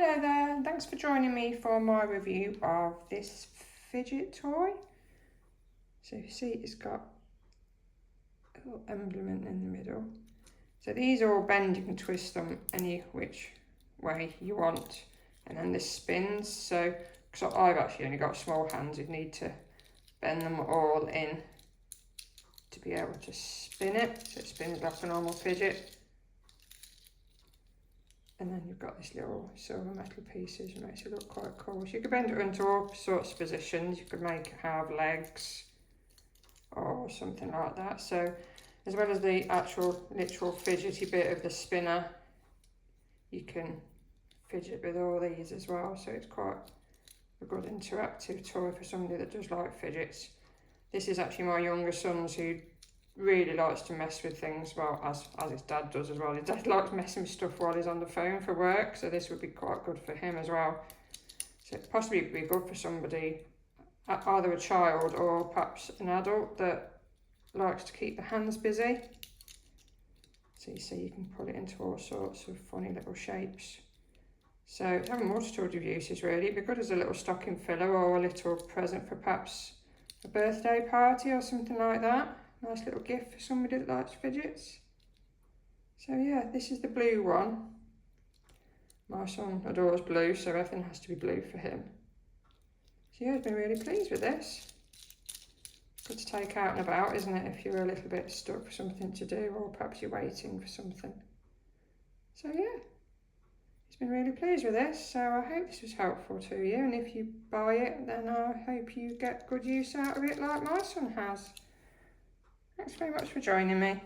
Hello there, thanks for joining me for my review of this fidget toy. So you see it's got a little emblem in the middle. So these all bend, you can twist them any which way you want. And then this spins, so because I've actually only got small hands, you'd need to bend them all in to be able to spin it. So it spins like a normal fidget. And then you've got this little silver metal pieces, and makes it look quite cool. So you could bend it into all sorts of positions. You could make it have legs or something like that. So as well as the actual literal fidgety bit of the spinner, you can fidget with all these as well. So it's quite a good interactive toy for somebody that does like fidgets. This is actually my younger son's, who really likes to mess with things, well, as his dad does as well. His dad likes messing with stuff while he's on the phone for work, so this would be quite good for him as well. So it possibly would be good for somebody, either a child or perhaps an adult that likes to keep the hands busy. So you see you can put it into all sorts of funny little shapes. So it's having a multitude of uses really. It'd be good as a little stocking filler or a little present for perhaps a birthday party or something like that. Nice little gift for somebody that likes fidgets. So yeah, this is the blue one. My son adores blue, so everything has to be blue for him. So yeah, I've been really pleased with this. Good to take out and about, isn't it, if you're a little bit stuck for something to do, or perhaps you're waiting for something. So yeah, he's been really pleased with this, so I hope this was helpful to you, and if you buy it, then I hope you get good use out of it like my son has. Thanks very much for joining me.